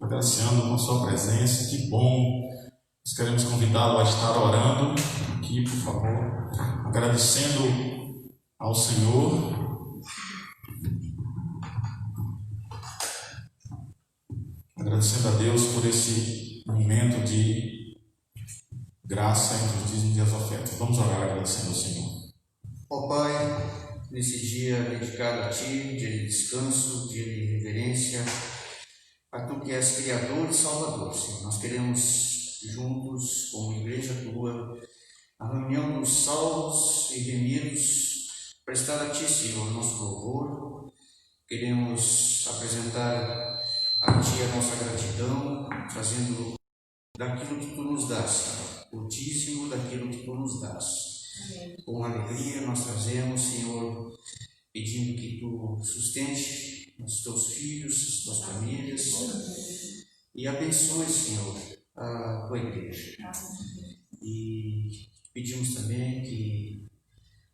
Agraciando com a sua presença, que bom. Nós queremos convidá-lo a estar orando aqui, por favor, agradecendo ao Senhor, agradecendo a Deus por esse momento de graça entre os dízimos e as ofertas. Vamos orar agradecendo ao Senhor. Ó Pai, nesse dia dedicado a Ti, dia de descanso, dia de reverência, a Tu que és Criador e Salvador, Senhor. Nós queremos juntos, como igreja Tua, a reunião dos salvos e remidos, prestar a Ti, Senhor, nosso louvor. Queremos apresentar a Ti a nossa gratidão, trazendo daquilo que Tu nos dás, Senhor, o dízimo daquilo que Tu nos dás. Com alegria nós trazemos, Senhor, pedindo que Tu sustente os Teus filhos, as Tuas famílias e abençoe, Senhor, a Tua igreja. E pedimos também que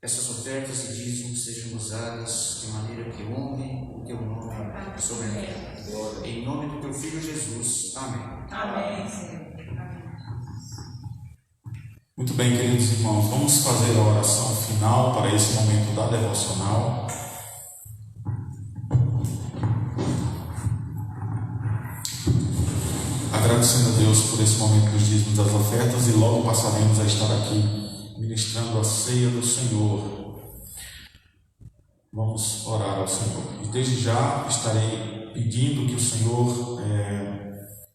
essas ofertas e dízimos sejam usadas de maneira que honrem o Teu nome sobre a terra. Em nome do Teu Filho Jesus. Amém. Amém, Senhor. Muito bem, queridos irmãos, vamos fazer a oração final para esse momento da devocional. Agradecendo a Deus por esse momento dos dízimos das ofertas, e logo passaremos a estar aqui ministrando a ceia do Senhor. Vamos orar ao Senhor. E desde já estarei pedindo que o Senhor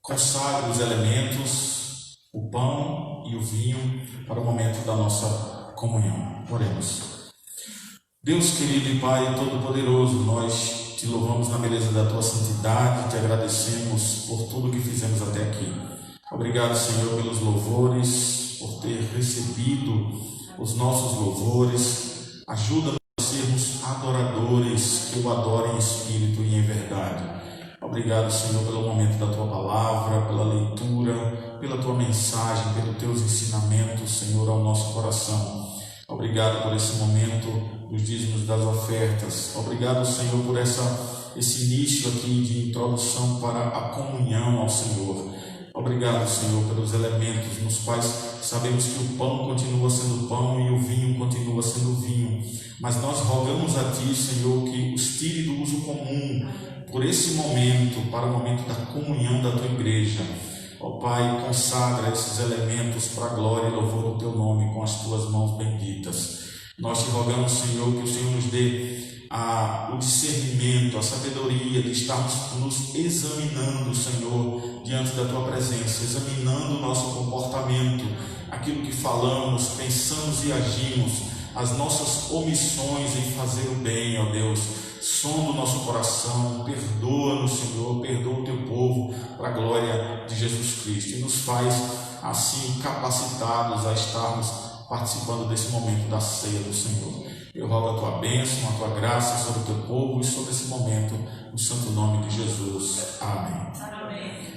consagre os elementos, o pão e o vinho, para o momento da nossa comunhão. Oremos. Deus querido e Pai Todo-Poderoso, nós Te louvamos na beleza da Tua santidade, Te agradecemos por tudo que fizemos até aqui. Obrigado, Senhor, pelos louvores, por ter recebido os nossos louvores. Ajuda-nos a sermos adoradores, que o adorem em espírito e em verdade. Obrigado, Senhor, pelo momento da Tua palavra, pela leitura, pela Tua mensagem, pelos Teus ensinamentos, Senhor, ao nosso coração. Obrigado por esse momento dos dízimos das ofertas. Obrigado, Senhor, por esse início aqui de introdução para a comunhão ao Senhor. Obrigado, Senhor, pelos elementos nos quais sabemos que o pão continua sendo pão e o vinho continua sendo vinho. Mas nós rogamos a Ti, Senhor, que os tire do uso comum por esse momento, para o momento da comunhão da Tua igreja. Ó Pai, consagra esses elementos para a glória e louvor do Teu nome com as Tuas mãos benditas. Nós Te rogamos, Senhor, que o Senhor nos dê o discernimento, a sabedoria de estarmos nos examinando, Senhor, diante da Tua presença, examinando o nosso comportamento, aquilo que falamos, pensamos e agimos, as nossas omissões em fazer o bem, ó Deus. Sonda o nosso coração, perdoa-nos, Senhor, perdoa o Teu povo para a glória de Jesus Cristo, e nos faz assim capacitados a estarmos participando desse momento da ceia do Senhor. Eu rogo a Tua bênção, a Tua graça sobre o Teu povo e sobre esse momento, no santo nome de Jesus. Amém. Amém.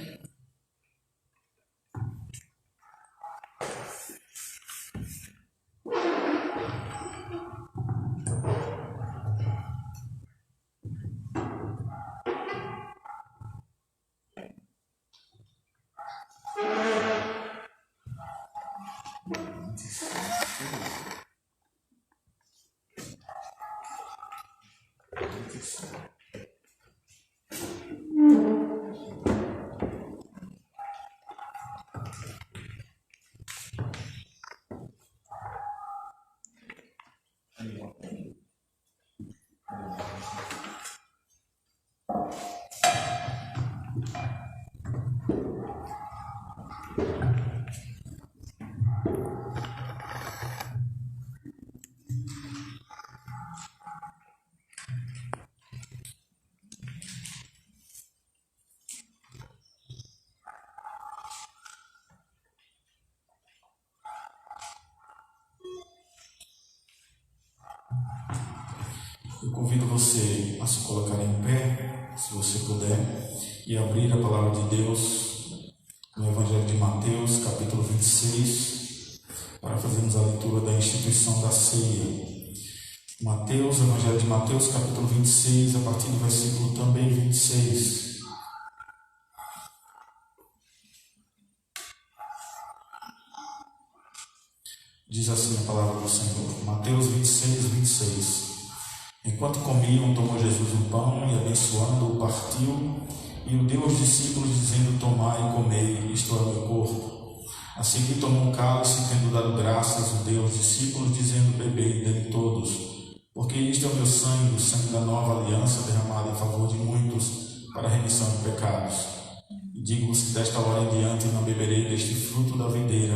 Eu convido você a se colocar em pé, se você puder, e abrir a palavra de Deus no Evangelho de Mateus, capítulo 26, para fazermos a leitura da instituição da ceia. Mateus, Evangelho de Mateus, capítulo 26, a partir do versículo também 26. Diz assim a palavra do Senhor, Mateus 26, 26. Enquanto comiam, tomou Jesus o pão e, abençoando-o, partiu e o deu aos discípulos, dizendo: tomai e comei, isto é o meu corpo. A seguir tomou um cálice, tendo dado graças, o deu aos discípulos, dizendo: bebei dele todos, porque isto é o meu sangue, o sangue da nova aliança, derramado em favor de muitos, para a remissão de pecados. E digo-vos que desta hora em diante não beberei deste fruto da videira,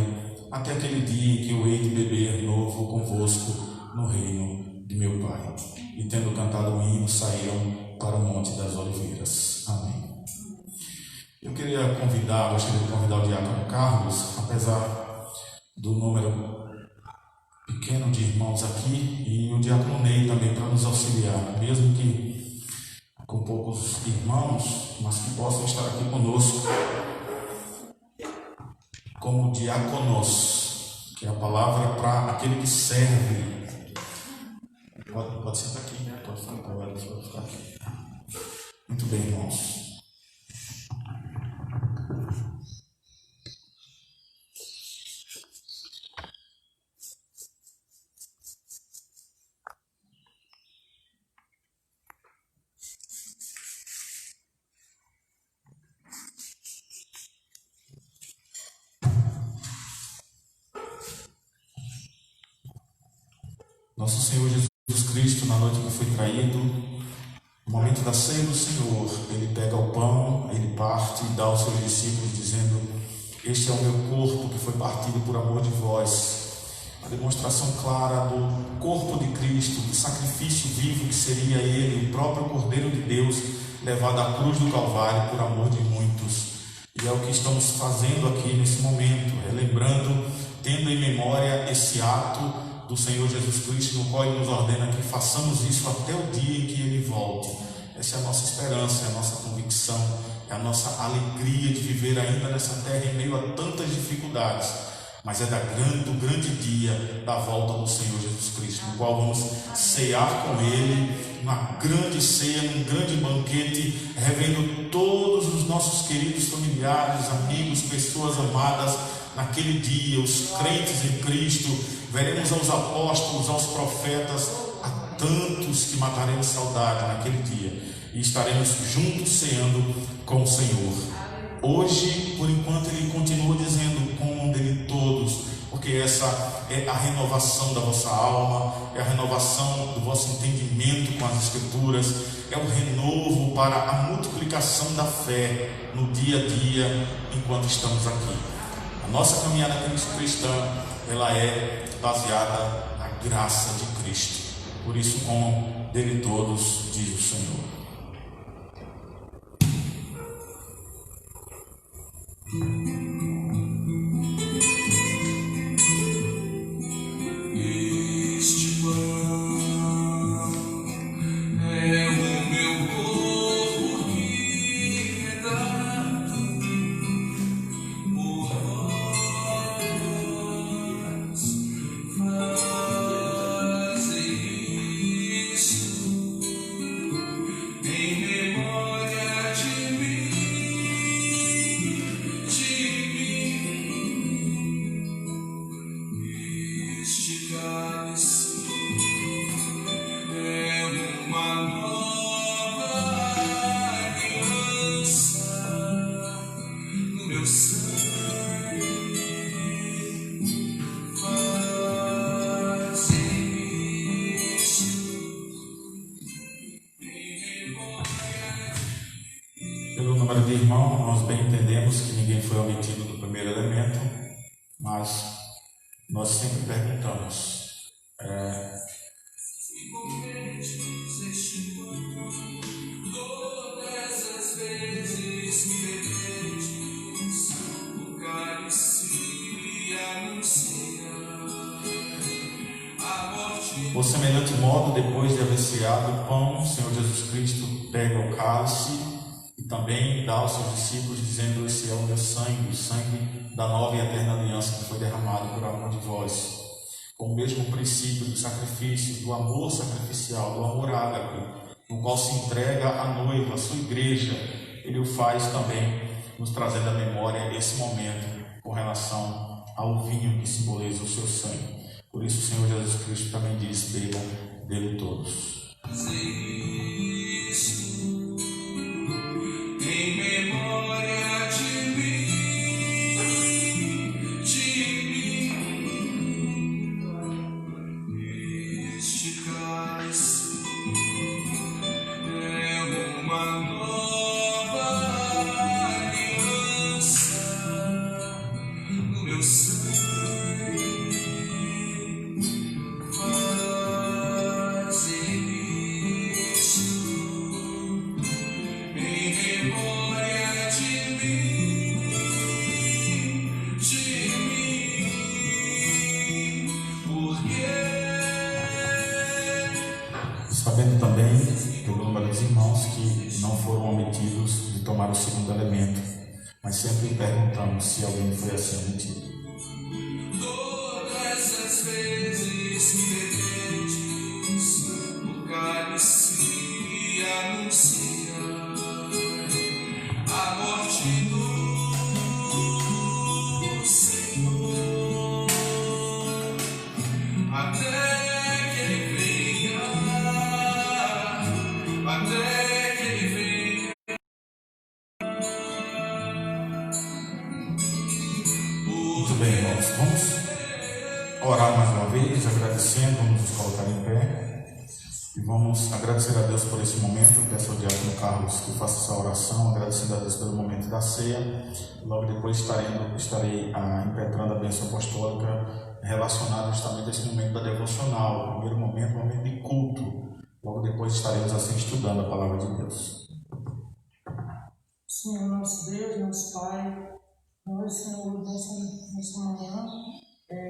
até aquele dia em que eu hei de beber novo convosco no reino de meu Pai. E tendo cantado um hino, saíram para o Monte das Oliveiras. Amém. Eu gostaria de convidar o diácono Carlos, apesar do número pequeno de irmãos aqui e o diácono Ney também para nos auxiliar, mesmo que com poucos irmãos, mas que possam estar aqui conosco como diáconos, que é a palavra para aquele que serve. Pode sentar aqui, né? Pode ficar aqui. Muito bem, irmãos. Nosso Senhor Jesus Cristo, na noite que foi traído, no momento da ceia do Senhor, ele pega o pão, ele parte e dá aos seus discípulos, dizendo: este é o meu corpo que foi partido por amor de vós. A demonstração clara do corpo de Cristo, do sacrifício vivo que seria ele, o próprio Cordeiro de Deus, levado à cruz do Calvário por amor de muitos. E é o que estamos fazendo aqui nesse momento, lembrando, tendo em memória esse ato do Senhor Jesus Cristo, no qual Ele nos ordena que façamos isso até o dia em que Ele volte. Essa é a nossa esperança, é a nossa convicção, é a nossa alegria de viver ainda nessa terra em meio a tantas dificuldades, mas é do grande dia da volta do Senhor Jesus Cristo, no qual vamos cear com Ele, uma grande ceia, num grande banquete, revendo todos os nossos queridos familiares, amigos, pessoas amadas. Naquele dia, os crentes em Cristo, veremos aos apóstolos, aos profetas, a tantos que mataremos saudade naquele dia, e estaremos juntos ceando com o Senhor. Hoje, por enquanto, Ele continua dizendo: comam-dele todos, porque essa é a renovação da vossa alma, é a renovação do vosso entendimento com as Escrituras, é o renovo para a multiplicação da fé no dia a dia enquanto estamos aqui. A nossa caminhada cristã, ela é baseada na graça de Cristo. Por isso, comam dele todos, diz o Senhor. Pelo número de irmãos, nós bem entendemos que ninguém foi omitido do primeiro elemento, mas nós sempre perguntamos: por semelhante modo, depois de haver ceado o pão, o Senhor Jesus Cristo pega o cálice e também dá aos seus discípulos, dizendo: esse é o meu sangue, o sangue da nova e eterna aliança que foi derramado por amor de vós. Com o mesmo princípio do sacrifício, do amor sacrificial, do amor ágape, no qual se entrega a noiva, a sua igreja, Ele o faz também, nos trazendo à memória esse momento com relação ao vinho que simboliza o seu sangue. Por isso o Senhor Jesus Cristo também diz: bebam dele todos. Em memória de mim, este cálice é uma nova aliança no meu sangue. irmãos que não foram omitidos de tomar o segundo elemento, mas sempre perguntamos se alguém foi assim omitido. Todas as vezes bebentes, o cálice anuncia a morte do Senhor, até que Ele venha, até que Ele venha. Muito bem, irmãos, vamos orar mais uma vez, agradecendo, vamos nos colocar em pé e vamos agradecer a Deus por esse momento. Peço ao diácono Carlos que faça essa oração, agradecendo a Deus pelo momento da ceia. Logo depois estarei impetrando a bênção apostólica relacionada justamente a esse momento da devocional, o primeiro momento, o momento de culto. Logo depois estaremos assim estudando a palavra de Deus. Senhor, nosso Deus, nosso Pai, nós, Senhor, nessa manhã,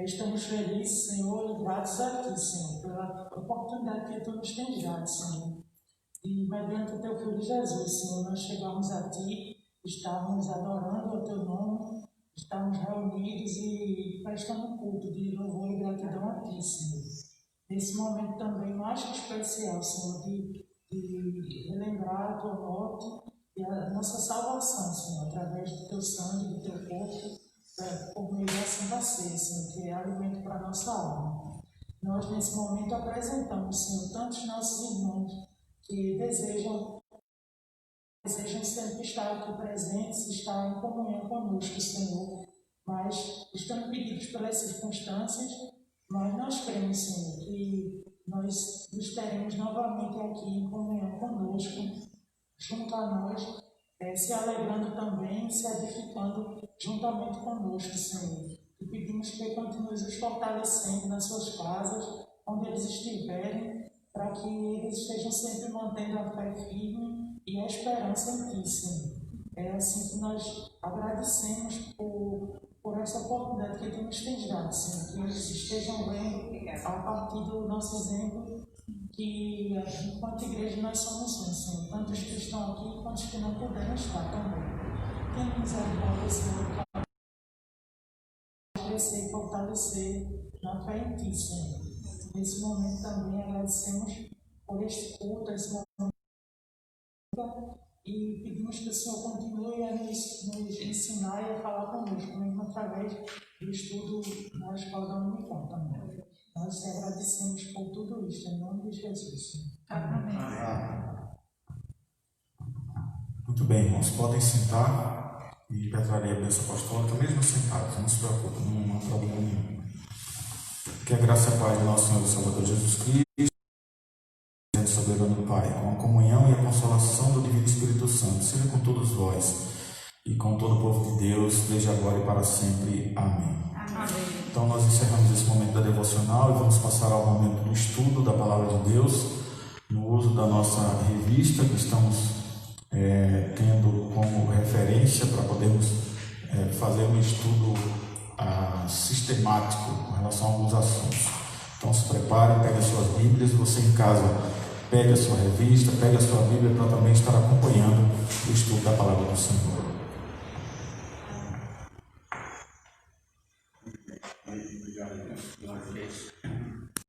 estamos felizes, Senhor, e gratos a Ti, Senhor, pela oportunidade que Tu nos tens dado, Senhor. E, mediante o Teu Filho Jesus, Senhor, nós chegamos a Ti, estamos adorando o Teu nome, estamos reunidos e prestando culto de louvor e gratidão a Ti, Senhor. Nesse momento também mais que especial, Senhor, de relembrar a Tua morte e a nossa salvação, Senhor, através do Teu sangue, do Teu corpo, por meio da Santa Ceia, Senhor, que é alimento para a nossa alma. Nós, nesse momento, apresentamos, Senhor, tantos nossos irmãos que desejam sempre estar aqui presentes, estar em comunhão conosco, Senhor, mas estão impedidos pelas circunstâncias, mas nós cremos, Senhor, que nós nos teremos novamente aqui em comunhão conosco, junto a nós, se alegrando também, se edificando juntamente conosco, Senhor. E pedimos que continues os fortalecendo nas suas casas, onde eles estiverem, para que eles estejam sempre mantendo a fé firme e a esperança em Ti, Senhor. É assim que nós agradecemos por essa oportunidade que Tu nos tens dado, Senhor. Que eles estejam vendo, a partir do nosso exemplo, que enquanto igreja nós somos um, Senhor, tanto os que estão aqui quanto os que não puderam estar também. Tenha misericórdia, Senhor, para crescer e fortalecer na fé em Ti, Senhor. Nesse momento também agradecemos por este culto, esse momento, e pedimos que o Senhor continue a nos ensinar e a falar conosco, mesmo através do estudo na escola da Unicamp também. Nós te agradecemos por tudo isso, em nome de Jesus. Amém. Muito bem, irmãos, podem sentar e petrarei a bênção apostólica, mesmo sentados, não se preocupe, não há problema nenhum. Que a graça e a paz do nosso Senhor e Salvador Jesus Cristo, soberano Pai, com a comunhão e a consolação do Divino Espírito Santo, seja com todos vós e com todo o povo de Deus, desde agora e para sempre. Amém. Amém. Então nós encerramos esse momento da devocional e vamos passar ao momento do estudo da Palavra de Deus, no uso da nossa revista que estamos tendo como referência para podermos fazer um estudo sistemático com relação a alguns assuntos. Então se preparem, peguem as suas Bíblias, você em casa pegue a sua revista, pegue a sua Bíblia para também estar acompanhando o estudo da Palavra do Senhor. Obrigado, Deus.